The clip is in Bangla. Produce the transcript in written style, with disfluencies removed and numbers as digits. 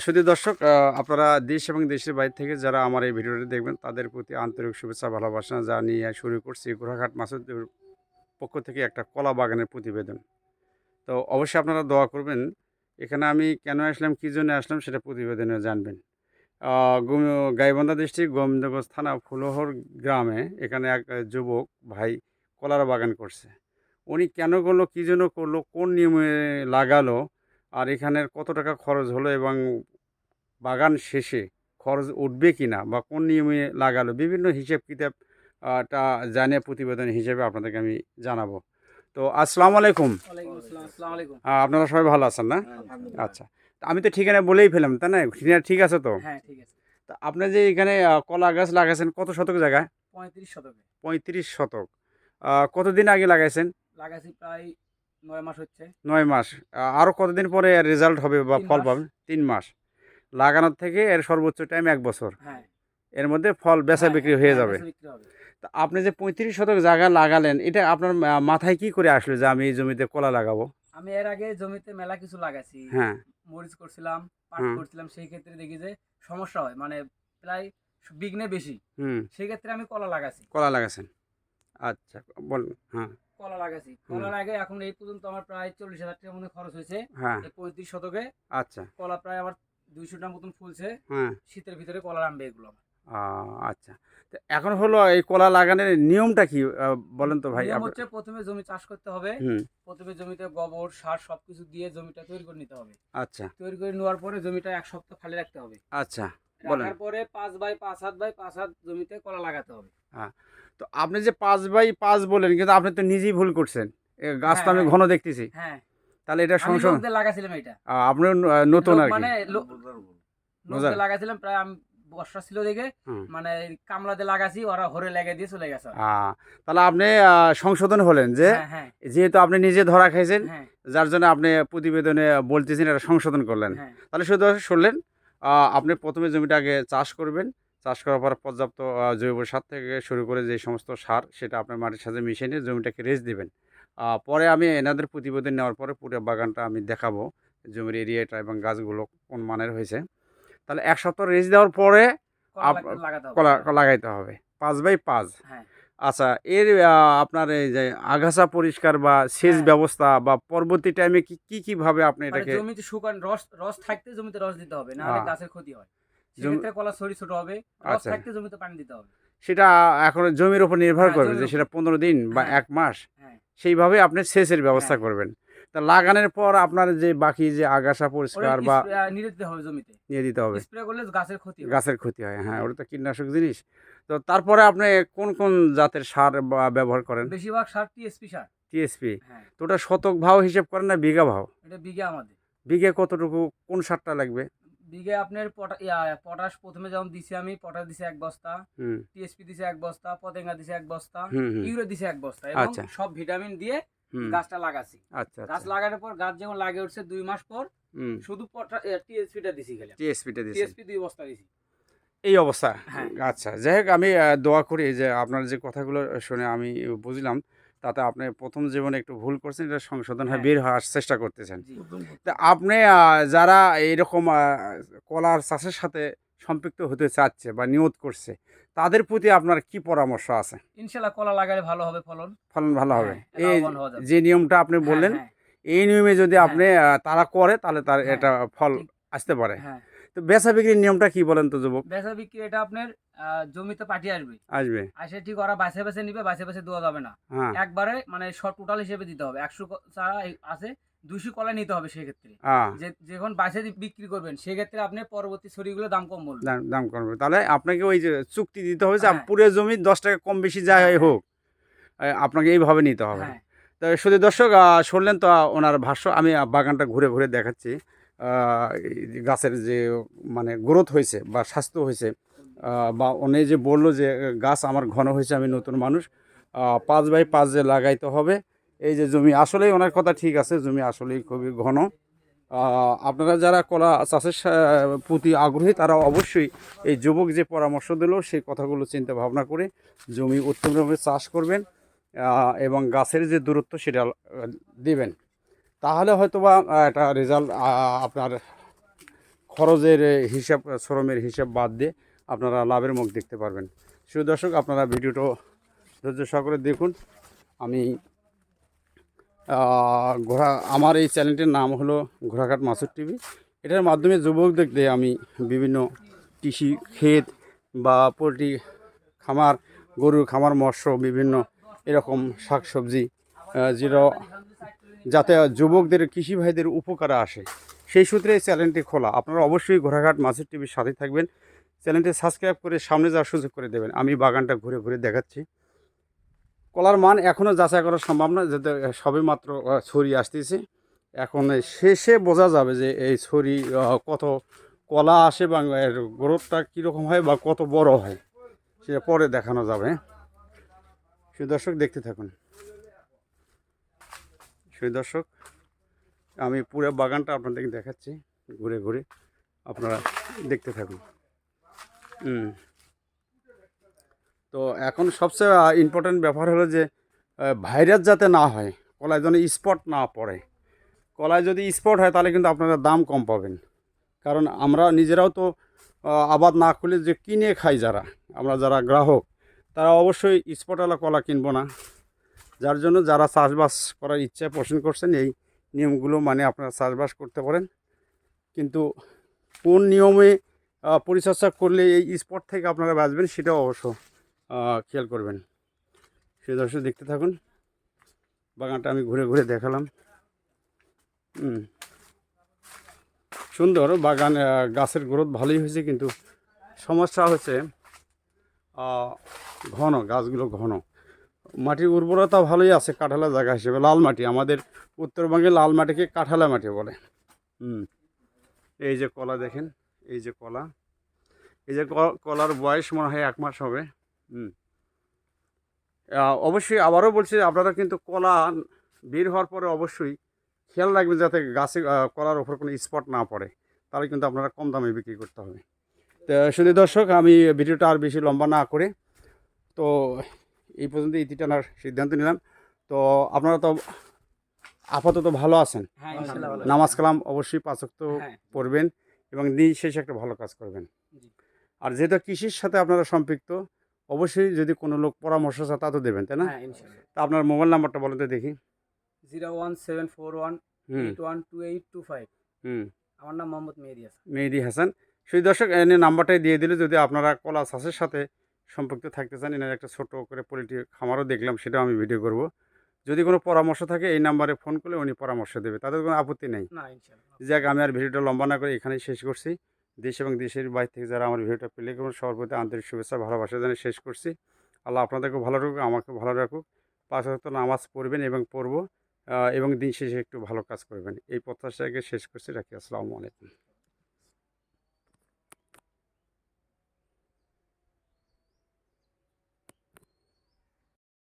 শুধু দর্শক, আপনারা দেশ এবং দেশের বাইরে থেকে যারা আমার এই ভিডিওটি দেখবেন তাদের প্রতি আন্তরিক শুভেচ্ছা ভালোবাসা জানিয়ে শুরু করছি ঘোড়াঘাট মাসুদের পক্ষ থেকে একটা কলা বাগানের প্রতিবেদন। তো অবশ্যই আপনারা দোয়া করবেন। এখানে আমি কেন আসলাম, কী জন্য আসলাম সেটা প্রতিবেদনে জানবেন। গাইবান্ধা ডিস্ট্রিক্ট গোবিন্দগঞ্জ থানা ফুলহর গ্রামে এখানে এক যুবক ভাই কলার বাগান করছে। উনি কেন করলো, কী জন্য করলো, কোন নিয়মে লাগালো, আর এখানের কত টাকা খরচ হলো এবং বাগান শেষে খরচ উঠবে কি না বা কোন নিয়মে লাগালো, বিভিন্ন হিসেব কিতাব টা জানিয়ে প্রতিবেদন হিসেবে আপনাদেরকে আমি জানাবো। তো আসসালামু আলাইকুম। ওয়ালাইকুম আসসালাম। আসসালামু আলাইকুম। আপনারা সবাই ভালো আছেন না? আলহামদুলিল্লাহ। আচ্ছা, তা আমি তো ঠিকানা বলেই ফেলাম, তাই না? ঠিকানা ঠিক আছে তো? হ্যাঁ, ঠিক আছে। তা আপনি যে এখানে কলা গাছ লাগাইছেন কত শতক জায়গায়? ৩৫ শতকে। ৩৫ শতক। কতদিন আগে লাগাইছেন? লাগাইছি প্রায় ৯ মাস হচ্ছে। ৯ মাস। আরও কতদিন পরে এর রেজাল্ট হবে বা ৩ ফল মাস। পাবেন? ৩ মাস। লাগানোর থেকে এর সর্বোচ্চ টাইম ১ বছর। হ্যাঁ। এর মধ্যে ফল বেচা হ্যাঁ, বিক্রি হ্যাঁ, হয়ে হ্যাঁ, যাবে। বেচা বিক্রি হবে। তা আপনি যে ৩৫ শতক জায়গা লাগালেন, এটা আপনার মাথায় কি করে আসলো যে আমি এই জমিতে কলা লাগাবো? আমি এর আগে জমিতে মেলা কিছু লাগাইছি। হ্যাঁ, মরিচ করছিলাম, পাট হুম, করছিলাম। সেই ক্ষেত্রে দেখি যে সমস্যা হয়। মানে প্রায় বিঘ্নে বেশি। হুম, সেই ক্ষেত্রে আমি কলা লাগাইছি। কলা লাগাইছেন। আচ্ছা, বলুন। হ্যাঁ, কলা লাগাইছি। হুম, কলার আগে এখন এই পর্যন্ত আমার প্রায় ৪০,০০০ টাকার মতো খরচ হয়েছে। হ্যাঁ, এই ৩৫ শতকে আচ্ছা, কলা প্রায় আমার ২০০ টার মতন ফুলছে। হ্যাঁ, শীতের ভিতরে কলা নামবে এগুলো আমার। আচ্ছা। তো এখন হলো এই কলা লাগানোর নিয়মটা কি বলেন তো ভাই? নিয়ম হচ্ছে প্রথমে জমি চাষ করতে হবে। হুম, প্রথমে জমিতে গোবর, সার সবকিছু দিয়ে জমিটা তৈরি করে নিতে হবে। আচ্ছা, তৈরি করে নেওয়ার পরে জমিটা ১ সপ্তাহ খালি রাখতে হবে। আচ্ছা, বলেন। রাখার পরে ৫ বাই ৫ হাত বাই ৫ হাত জমিতে কলা লাগাতে হবে। হ্যাঁ, তো আপনি যে ৫/৫ বললেন, কিন্তু আপনি তো নিজেই ভুল করছেন। গাছ তো হ্যাঁ, আমি হ্যাঁ, ঘন দেখতেছি। হ্যাঁ। তাহলে এটা আমি লোক সংশোধন দিয়ে লাগাইছিলাম এটা। আপনিও নতুন লোক আরকি। মানে লোক বোঝা দিয়ে লাগাইছিলাম প্রায় আমি বর্ষা ছিল দেখে হুম। মানে কামলা দিয়ে লাগাইছি ওরা হরে লেগে দিয়ে চলে গেছে ওরা। আ তাহলে আপনি সংশোধন হলেন যে, হ্যাঁ, হ্যাঁ, যেহেতু আপনি নিজে ধরা খাইছেন, হ্যাঁ, যার জন্য আপনি প্রতিবেদনে বলতেছেন এটা সংশোধন করলেন। হ্যাঁ, তাহলে শুধু শুনলেন, আপনি ১ম এ জমিটা আগে চাষ করবেন। চাষ করার পর পর্যাপ্ত জৈব সার থেকে শুরু করে যে সমস্ত সার, সেটা আপনার মাটির সাথে মিশিয়ে নিয়ে জমিটাকে রেস্ট দিবেন। পরে আমি এনাদের প্রতিবেদন নেওয়ার পরে পুরো বাগানটা আমি দেখাবো, জমির এরিয়াটা এবং গাছগুলো কোন মানের হয়েছে। তাহলে ১ সপ্তাহ রেস্ট দেওয়ার পরে কলা আপ লাগাতে হবে কলা কলা। লাগাইতে হবে ৫/৫। হ্যাঁ। আচ্ছা, এর আপনার এই যে আগাছা পরিষ্কার বা সেচ হ্যাঁ। ব্যবস্থা বা পরবর্তী টাইমে কিভাবে আপনি মানে এটাকে জমিতে শুকান রস রস থাকতে জমিতে রস দিতে হবে, আ নাহলে গাছের ক্ষতি হয়। জমি সেক্ষেত্রে কলা ছড়ি ছোট হবে, রস আচ্ছা, থাকতে জমিতে পানি দিতে হবে। সেটা এখন জমির উপর নির্ভর হ্যাঁ, করবে জমির যে উপর। সেটা ১৫ দিন বা হ্যাঁ, ১ মাস, হ্যাঁ, সেইভাবে আপনি সেচের ব্যবস্থা হ্যাঁ। করবেন। তা লাগানোর পর আপনার যে বাকি যে আগাছা ওটা পরিষ্কার বা স্প্রে নিয়ে দিতে হবে জমিতে। নিয়ে দিতে হবে। স্প্রে করলে গাছের ক্ষতি হয়। গাছের ক্ষতি হয়। হ্যাঁ, হ্যাঁ। ওটা তো কীটনাশক জিনিস। তো তারপরে আপনি কোন জাতের সার বা ব্যবহার করেন? বেশিরভাগ সার টিএসপি সার। টিএসপি। হ্যাঁ, তো ওটা শতক ভাও হিসেব করেন না বিঘা ভাও? এটা বিঘা আমাদের। বিঘে কতটুকু, কোন সারটা লাগবে? বিঘায় আপনার পটাশ ১ম এ যেমন দিছি আমি, পটাশ দিছি ১ বস্তা, হুম, টিএসপি দিছি ১ বস্তা, পতেঙ্গা দিছি ১ বস্তা, হুম, হুম। ইউরিয়া দিছি ১ বস্তা এবং আচ্ছা, সব ভিটামিন দিয়ে হুম। গাছটা লাগাছি। আচ্ছা, গাছ আচ্ছা। লাগানোর পর গাছ যখন লাগে উঠছে ২ মাস পর হুম। শুধু টিএসপিটা দিছি খালি। টিএসপিটা দিয়েছেন। টিএসপি ২ বস্তা দিছি। এই অবস্থা? হ্যাঁ, আচ্ছা। যাই হোক, আমি দোয়া করি যে আপনার যে কথাগুলো শুনে আমি বুঝলাম, তাতে আপনি ১ম জীবনে একটু ভুল করছেন, এটা সংশোধন হয়ে হ্যাঁ, বের হওয়ার চেষ্টা করতেছেন। জি। তা আপনি যারা এইরকম কলার চাষের সাথে সম্পৃক্ত হতে চাচ্ছে বা নিয়ত করছে, তাদের প্রতি আপনার কি পরামর্শ আছে? ইনশাআল্লাহ কলা লাগালে ভালো হবে ফলন। ফলন ভালো হবে? হ্যাঁ, এই লাভবান হওয়া যাবে। যে নিয়মটা আপনি হ্যাঁ, বললেন, হ্যাঁ, এই নিয়মে যদি হ্যাঁ, আপনি তারা করে তাহলে তার হ্যাঁ, এটা ফল ঠিক। আসতে পারে। হ্যাঁ, তো বেচা বিক্রির নিয়মটা কি বলেন তো যুবক? বেচা বিক্রি এটা আপনার জমিতে পার্টি আসবে। আসবে। আসে ঠিক ওরা বাছে, বাছে নিবে, বাছে, বাছে দেওয়া যাবে না। হ্যাঁ, একবারে মানে টোটাল হিসেবে দিতে হবে। ১০০ চারা আছে, ২০০ কলা নিতে হবে সেক্ষেত্রে। আ যখন বাছে বিক্রি করবেন সেক্ষেত্রে আপনি পরবর্তী ছড়িগুলো দাম কম বলবে। দাম দাম কমবে। তাহলে আপনাকে ওই যে চুক্তি দিতে হবে যে হ্যাঁ, পুরো জমি ১০ টাকা কম বেশি যাই হ্যাঁ, হয় হ্যাঁ, হোক, আপনাকে এইভাবে নিতে হবে। হ্যাঁ, তো শুধু দর্শক, শুনলেন তো ওনার ভাষ্য। আমি বাগানটা ঘুরে, ঘুরে দেখাচ্ছি। এই গাছের যে মানে গ্রোথ হয়েছে বা স্বাস্থ্য হয়েছে, বা উনি যে বলল যে গাছ আমার ঘন হয়েছে, আমি নতুন মানুষ, ৫/৫ যে লাগাইতে হবে। এই যে জমি আসলেই ওনার কথা ঠিক আছে, জমি আসলেই খুবই ঘন। আপনারা যারা কলা চাষের প্রতি আগ্রহী তারা অবশ্যই এই যুবক যে পরামর্শ দিল সেই কথাগুলো চিন্তা ভাবনা করে জমি উত্তমভাবে চাষ করবেন, এবং গাছের যে দূরত্ব সেটা দিবেন। তাহলে হয়তোবা একটা রেজাল্ট আপনার খরচের হিসাব, শ্রমের হিসাব বাদ দিয়ে আপনারা লাভের মুখ দেখতে পারবেন। শুধু দর্শক, আপনারা ভিডিওটা ধৈর্য সহকারে দেখুন। আমি আমার এই চ্যানেলটির নাম হলো ঘোড়াঘাট মাসুদ টিভি। এটার মাধ্যমে যুবকদের আমি বিভিন্ন কৃষি ক্ষেত বা পোলট্রি খামার, গরুর খামার, মৎস্য, বিভিন্ন এরকম শাকসবজি যেটা যাতে যুবকদের, কৃষি ভাইদের উপকারে আসে, সেই সূত্রে এই চ্যানেলটি খোলা। আপনারা অবশ্যই ঘোড়াঘাট মাসুদ টিভির সাথে থাকবেন, চ্যানেলটি সাবস্ক্রাইব করে সামনে যাওয়ার সুযোগ করে দেবেন। আমি বাগানটা ঘুরে ঘুরে দেখাচ্ছি। কলার মান এখনও যাচাই করা সম্ভব না, যাতে সবে মাত্র ছড়ি আসতেছে। এখন শেষে বোঝা যাবে যে এই ছড়ি কত কলা আসে বা এর গ্রোথটা কীরকম হয় বা কত বড় হয়, সেটা পরে দেখানো যাবে। সুদর্শক দেখতে থাকুন। সুদর্শক, আমি পুরো বাগানটা আপনাদেরকে দেখাচ্ছি ঘুরে ঘুরে, আপনারা দেখতে থাকুন। তো এখন সবচেয়ে ইম্পর্ট্যান্ট ব্যাপার হলো যে ভাইরাস যাতে না হয়, কলায় যেন স্পট না পড়ে। কলায় যদি স্পট হয় তাহলে কিন্তু আপনারা দাম কম পাবেন। কারণ আমরা নিজেরাও তো আবাদ না করলে যে কিনে খাই, আমরা যারা গ্রাহক, তারা অবশ্যই স্পটওয়ালা কলা কিনবো না। যার জন্য যারা চাষবাস করার ইচ্ছা পোষণ করছেন, এই নিয়মগুলো মানে আপনারা চাষবাস করতে পারেন। কিন্তু কোন নিয়মে পরিচর্যা করলে এই স্পট থেকে আপনারা বাঁচবেন, সেটাও অবশ্য খেয়াল করবেন। সেই দর্শক দেখতে থাকুন। বাগানটা আমি ঘুরে ঘুরে দেখালাম। সুন্দর বাগান, গাছের গ্রোথ ভালোই হয়েছে, কিন্তু সমস্যা হচ্ছে ঘন, গাছগুলো ঘন। মাটির উর্বরতা ভালোই আছে কাঁঠালা জায়গা হিসেবে। লাল মাটি, আমাদের উত্তরবঙ্গে লাল মাটিকে কাঁঠালা মাটি বলে। এই যে কলা দেখেন, এই যে কলা, এই যে কলার বয়স মনে হয় 1 মাস হবে। অবশ্যই আবারও বলছি, আপনারা কিন্তু কলা বের হওয়ার পরে অবশ্যই খেয়াল রাখবেন যাতে গাছে কলার ওপর কোনো স্পট না পড়ে, তাহলে কিন্তু আপনারা কম দামে বিক্রি করতে হবে। তো শুধু দর্শক, আমি ভিডিওটা আর বেশি লম্বা না করে তো এই পর্যন্ত ইতি টানার সিদ্ধান্ত নিলাম। তো আপনারা তো আপাতত ভালো আছেন, নামাজ কালাম অবশ্যই 5 ওয়াক্ত পড়বেন এবং দিন শেষে একটা ভালো কাজ করবেন। আর যেহেতু কৃষির সাথে আপনারা সম্পৃক্ত, অবশ্যই যদি কোনো লোক পরামর্শ চায় তা তো দেবেন, তাই না? তা আপনার মোবাইল নাম্বারটা বলেন তো দেখি। 01741812825। আমার নাম মোহাম্মদ মেহেদি হাসান। সেই দর্শক, এনে নাম্বারটাই দিয়ে দিলে, যদি আপনারা কলা চাষের সাথে সম্পৃক্ত থাকতে চান, এনার একটা ছোট করে পোলট্রি খামারও দেখলাম, সেটাও আমি ভিডিও করব। যদি কোনো পরামর্শ থাকে এই নাম্বারে ফোন করলে উনি পরামর্শ দেবে, তাদের কোনো আপত্তি নেই। যাক, আমি আর ভিডিওটা লম্বা না করে এখানেই শেষ করছি। দেশ এবং দেশের বাইরে থেকে যারা আমার ভিডিওটা প্লে করবেন, সবার প্রতি আন্তরিক শুভেচ্ছা, ভালোবাসা জানিয়ে শেষ করছি। আল্লাহ আপনাদেরকে ভালো রাখুক, আমাকে ভালো রাখুক। 5 ওয়াক্ত নামাজ পড়বেন এবং পড়বো, এবং দিন শেষে একটু ভালো কাজ করবেন, এই প্রত্যাশাকে শেষ করছি। রাখি। আসসালামু আলাইকুম।